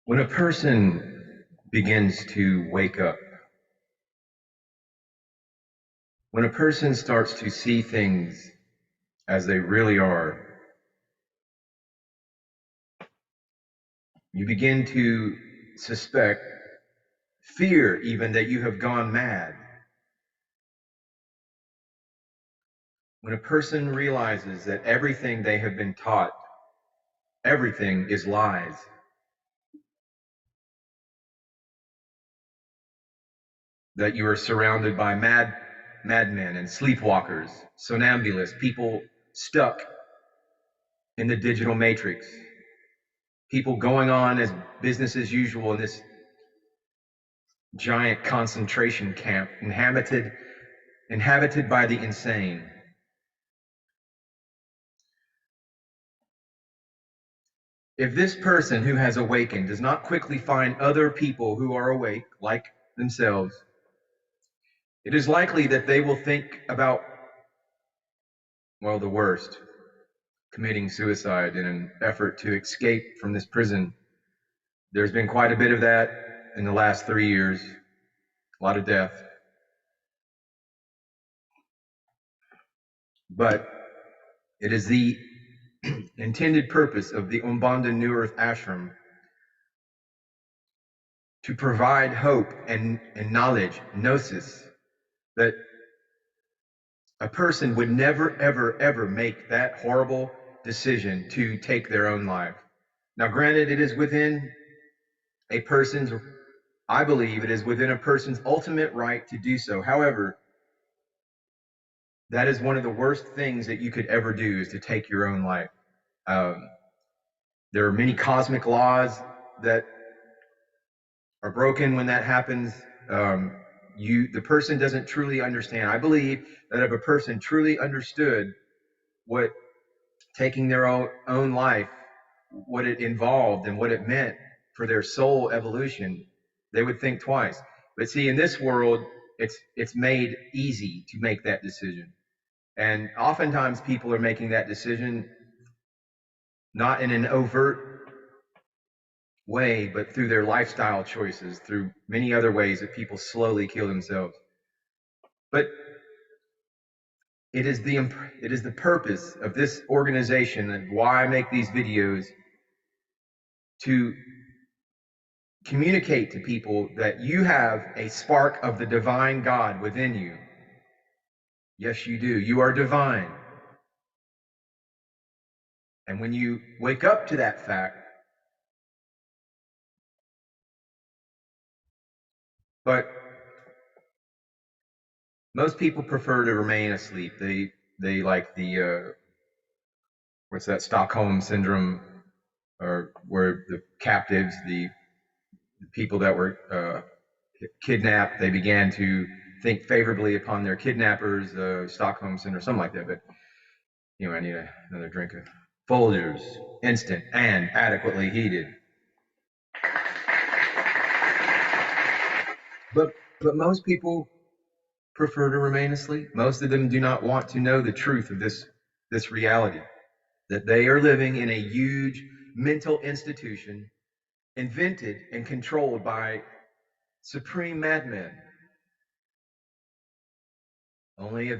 When a person begins to wake up, when a person starts to see things as they really are, you begin to suspect, fear even, that you have gone mad. When a person realizes that everything they have been taught, everything is lies, that you are surrounded by madmen and sleepwalkers, somnambulists, people stuck in the digital matrix, people going on as business as usual in this giant concentration camp inhabited by the insane. If this person who has awakened does not quickly find other people who are awake like themselves, it is likely that they will think about, well, the worst, committing suicide in an effort to escape from this prison. There's been quite a bit of that in the last 3 years, a lot of death. But it is the intended purpose of the Umbanda New Earth Ashram to provide hope and knowledge, gnosis, that a person would never, ever, ever make that horrible decision to take their own life. Now, granted, it is within a person's, I believe it is within a person's ultimate right to do so. However, that is one of the worst things that you could ever do, is to take your own life. There are many cosmic laws that are broken when that happens. The person doesn't truly understand. I believe that if a person truly understood what taking their own life, what it involved and what it meant for their soul evolution, they would think twice. But see, in this world, it's made easy to make that decision. And oftentimes people are making that decision not in an overt way, but through their lifestyle choices, through many other ways that people slowly kill themselves. But it is the purpose of this organization and why I make these videos, to communicate to people that you have a spark of the divine God within you. Yes, you do. You are divine. And when you wake up to that fact, but most people prefer to remain asleep. They like the what's that, Stockholm syndrome, or where the captives, the people that were kidnapped, they began to think favorably upon their kidnappers, Stockholm syndrome, something like that. But I need another drink of Folgers, instant and adequately heated. But most people prefer to remain asleep. Most of them do not want to know the truth of this reality, that they are living in a huge mental institution invented and controlled by supreme madmen. Only a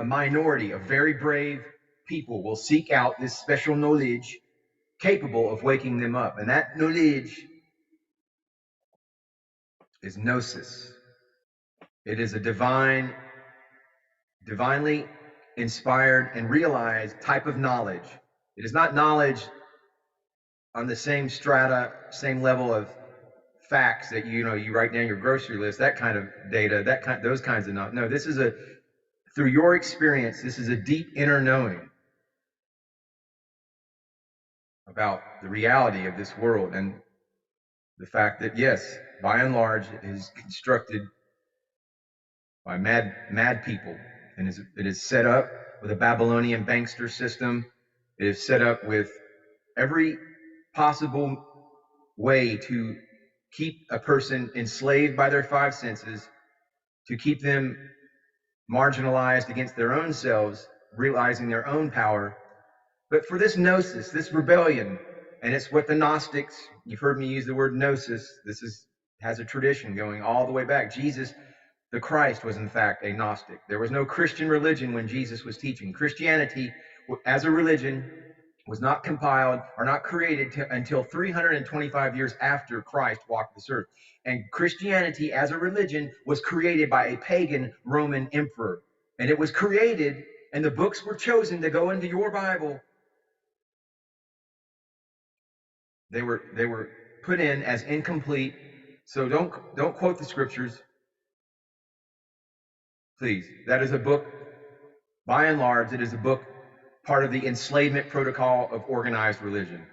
minority of very brave people will seek out this special knowledge capable of waking them up. And that knowledge is gnosis. It is a divinely inspired and realized type of knowledge. It is not knowledge on the same strata, same level of facts that you write down your grocery list, that kind of data, those kinds of knowledge. No, this is through your experience, this is a deep inner knowing about the reality of this world, and the fact that, yes, by and large, it is constructed by mad people, and it is set up with a Babylonian bankster system. It is set up with every possible way to keep a person enslaved by their five senses, to keep them marginalized against their own selves, realizing their own power. But for this gnosis, this rebellion, And it's what the Gnostics, you've heard me use the word gnosis. Has a tradition going all the way back. Jesus, the Christ, was in fact a Gnostic. There was no Christian religion when Jesus was teaching. Christianity, as a religion, was not compiled or not created until 325 years after Christ walked this earth. And Christianity as a religion was created by a pagan Roman emperor. And it was created, and the books were chosen to go into your Bible. They were put in as incomplete. So don't quote the scriptures, please. That is a book, by and large, it is a book part of the enslavement protocol of organized religion.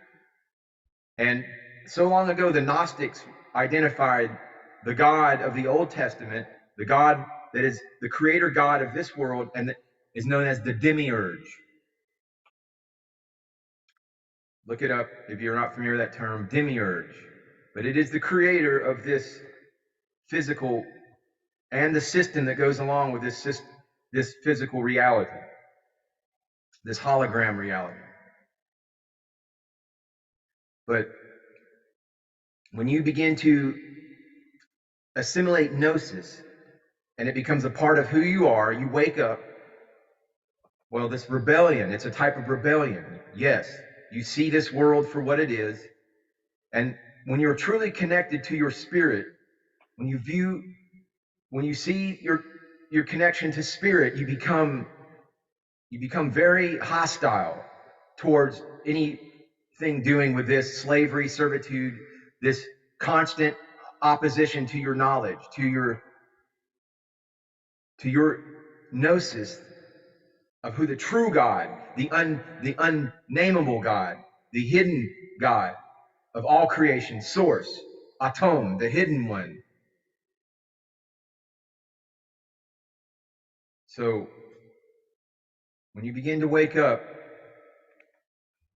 And so long ago, the Gnostics identified the God of the Old Testament, the God that is the creator God of this world, and is known as the Demiurge. Look it up if you're not familiar with that term, Demiurge. But it is the creator of this physical and the system that goes along with this physical reality, this hologram reality. But when you begin to assimilate gnosis and it becomes a part of who you are, you wake up. Well, this rebellion, it's a type of rebellion. Yes, you see this world for what it is. And when you're truly connected to your spirit, when you see your connection to spirit, you become very hostile towards anything doing with this slavery, servitude, this constant opposition to your knowledge, to your gnosis of who the true God, the unnameable God, the hidden God of all creation, source, Atum, the hidden one. So when you begin to wake up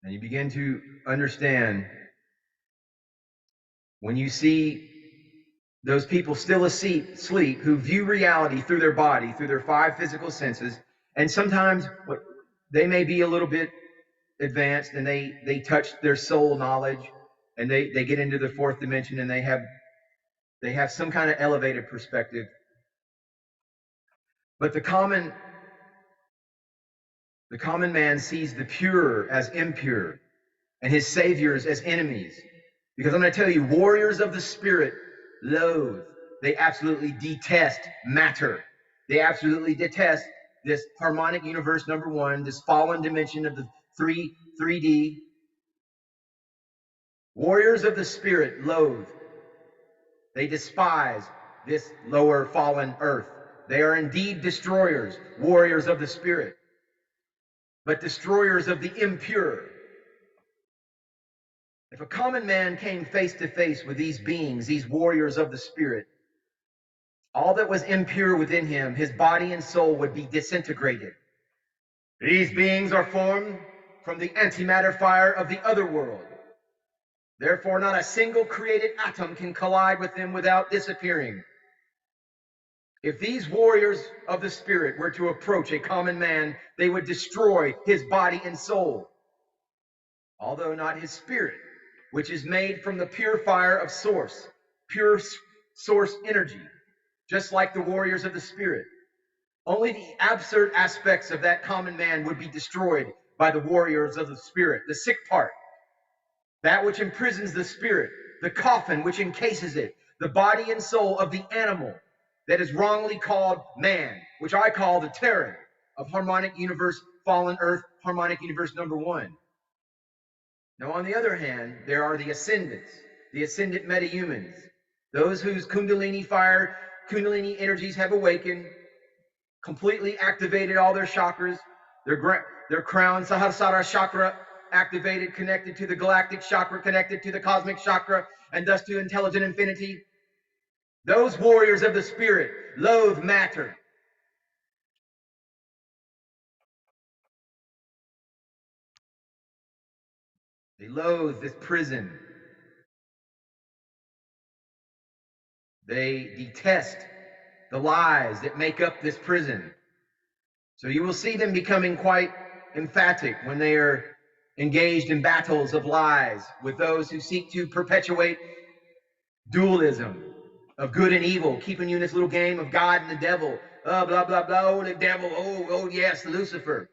and you begin to understand, when you see those people still asleep who view reality through their body, through their 5 physical senses, and sometimes they may be a little bit advanced and they touch their soul knowledge and they get into the 4th dimension and they have some kind of elevated perspective. But the common man sees the pure as impure and his saviors as enemies. Because I'm going to tell you, warriors of the spirit loathe. They absolutely detest matter. They absolutely detest this harmonic universe, number 1, this fallen dimension of the 3D. Warriors of the spirit loathe. They despise this lower fallen earth. They are indeed destroyers, warriors of the spirit, but destroyers of the impure. If a common man came face to face with these beings, these warriors of the spirit, all that was impure within him, his body and soul, would be disintegrated. These beings are formed from the antimatter fire of the other world. Therefore, not a single created atom can collide with them without disappearing. If these warriors of the spirit were to approach a common man, they would destroy his body and soul, although not his spirit, which is made from the pure fire of source, pure source energy, just like the warriors of the spirit. Only the absurd aspects of that common man would be destroyed by the warriors of the spirit. The sick part, that which imprisons the spirit, the coffin which encases it, the body and soul of the animal that is wrongly called man, which I call the Terran of harmonic universe, fallen earth, harmonic universe number 1. Now, on the other hand, there are the ascendant metahumans, those whose Kundalini fire, Kundalini energies have awakened, completely activated all their chakras, their crown, Sahasrara chakra, activated, connected to the galactic chakra, connected to the cosmic chakra, and thus to intelligent infinity. Those warriors of the spirit loathe matter. They loathe this prison. They detest the lies that make up this prison. So you will see them becoming quite emphatic when they are engaged in battles of lies with those who seek to perpetuate dualism of good and evil, keeping you in this little game of God and the devil. Oh, blah, blah, blah. Oh, the devil. Oh, yes, Lucifer.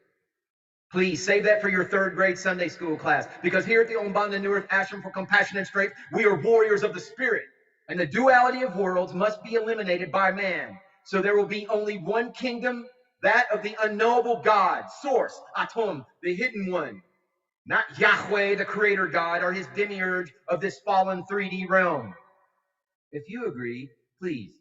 Please save that for your third grade Sunday school class, because here at the Umbanda New Earth Ashram for Compassion and Strength, we are warriors of the spirit, and the duality of worlds must be eliminated by man. So there will be only one kingdom, that of the unknowable God, source, Atum, the hidden one, not Yahweh, the creator God, or his demiurge of this fallen 3D realm. If you agree, please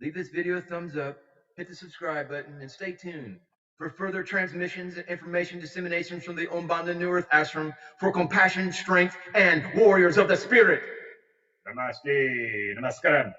leave this video a thumbs up, hit the subscribe button, and stay tuned for further transmissions and information disseminations from the Umbanda New Earth Ashram for Compassion, Strength, and Warriors of the Spirit. Namaste, Namaskaram.